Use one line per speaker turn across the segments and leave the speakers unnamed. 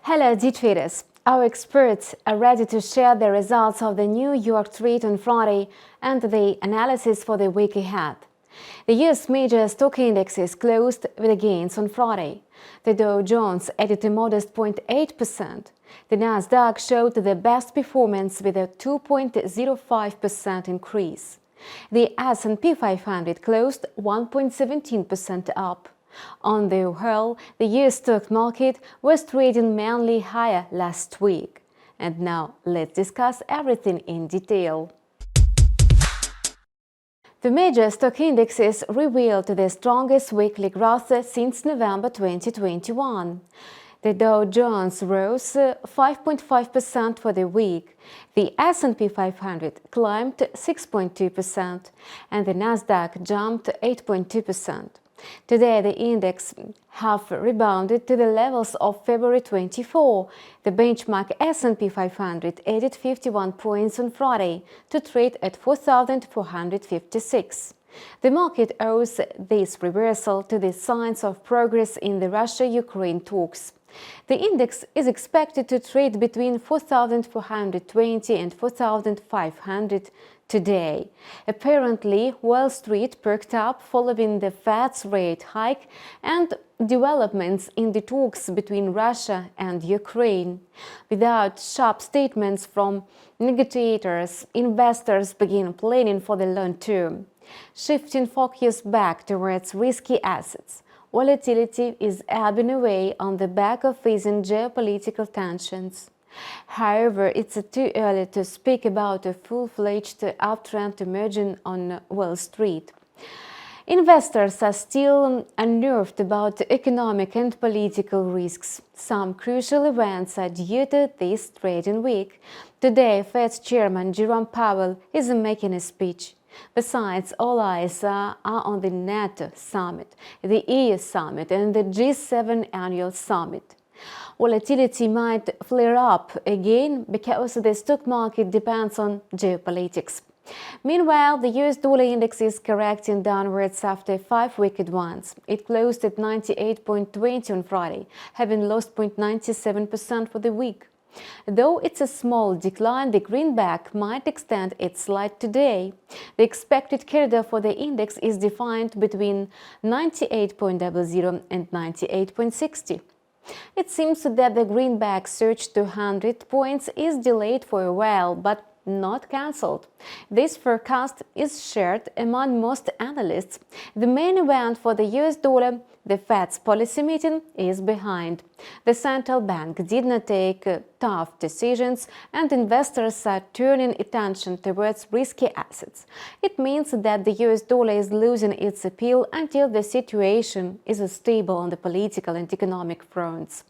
Hello, D-traders. Our experts are ready to share the results of the New York trade on Friday and the analysis for the week ahead. The U.S. major stock indexes closed with gains on Friday. The Dow Jones added a modest 0.8%. The Nasdaq showed the best performance with a 2.05% increase. The S&P500 closed 1.17% up. On the whole, the U.S. stock market was trading mainly higher last week. And now let's discuss everything in detail. The major stock indexes revealed the strongest weekly growth since November 2021. The Dow Jones rose 5.5% for the week, the S&P 500 climbed 6.2%, and the Nasdaq jumped 8.2%. Today, the index have rebounded to the levels of February 24. The benchmark S&P 500 added 51 points on Friday to trade at 4,456. The market owes this reversal to the signs of progress in the Russia-Ukraine talks. The index is expected to trade between 4,420 and 4,500 today. Apparently, Wall Street perked up following the Fed's rate hike and developments in the talks between Russia and Ukraine. Without sharp statements from negotiators, investors begin planning for the long term. Shifting focus back towards risky assets, volatility is ebbing away on the back of facing geopolitical tensions. However, it's too early to speak about a full-fledged uptrend emerging on Wall Street. Investors are still unnerved about economic and political risks. Some crucial events are due to this trading week. Today, Fed Chairman Jerome Powell is making a speech. Besides, all eyes are on the NATO summit, the EU summit and the G7 annual summit. Volatility might flare up again because the stock market depends on geopolitics. Meanwhile, the US dollar index is correcting downwards after 5 wicked ones. It closed at 98.20 on Friday, having lost 0.97% for the week. Though it's a small decline, the greenback might extend its slide today. The expected corridor for the index is defined between 98.00 and 98.60. It seems that the greenback surge to 100 points is delayed for a while, but not cancelled. This forecast is shared among most analysts. The main event for the US dollar, the Fed's policy meeting, is behind. The central bank did not take tough decisions, and investors are turning attention towards risky assets. It means that the US dollar is losing its appeal until the situation is stable on the political and economic fronts.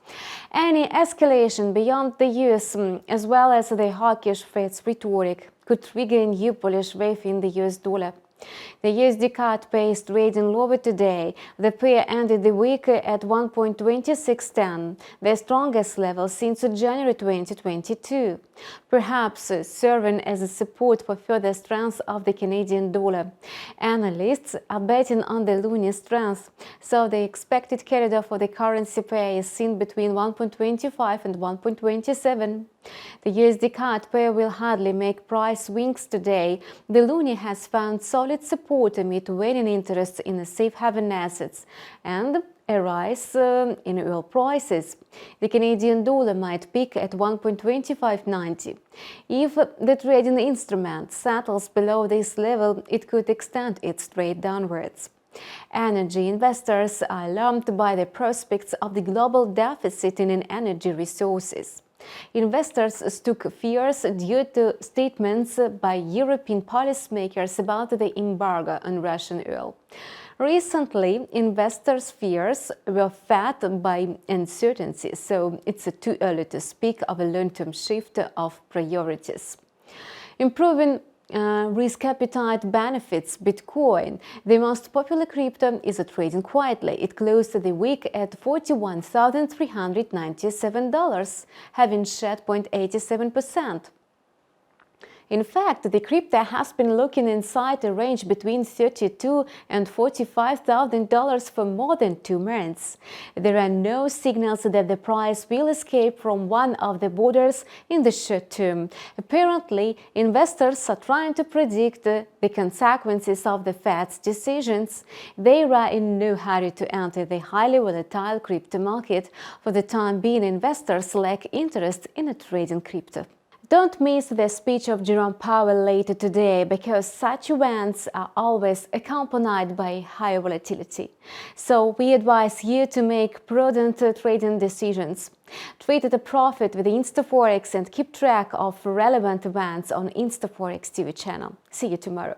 Any escalation beyond the US, as well as the hawkish Fed's rhetoric, could trigger a new bullish wave in the US dollar. The USD CAD pair is trading lower today. The pair ended the week at 1.2610, the strongest level since January 2022, perhaps serving as a support for further strength of the Canadian dollar. Analysts are betting on the loonie strength, so the expected corridor for the currency pair is seen between 1.25 and 1.27. The USD CAD pair will hardly make price swings today. The loonie has found solid support amid waning interest in safe haven assets and a rise in oil prices. The Canadian dollar might peak at 1.2590. If the trading instrument settles below this level, it could extend its trade downwards. Energy investors are alarmed by the prospects of the global deficit in energy resources. Investors stook fears due to statements by European policymakers about the embargo on Russian oil. Recently, investors' fears were fed by uncertainty, so it's too early to speak of a long-term shift of priorities. Improving risk appetite benefits Bitcoin. The most popular crypto is trading quietly. It closed the week at $41,397, having shed 0.87%. In fact, the crypto has been looking inside a range between $32,000 and $45,000 for more than 2 months. There are no signals that the price will escape from one of the borders in the short term. Apparently, investors are trying to predict the consequences of the Fed's decisions. They are in no hurry to enter the highly volatile crypto market. For the time being, investors lack interest in trading crypto. Don't miss the speech of Jerome Powell later today, because such events are always accompanied by higher volatility. So we advise you to make prudent trading decisions. Trade at a profit with InstaForex and keep track of relevant events on InstaForex TV channel. See you tomorrow.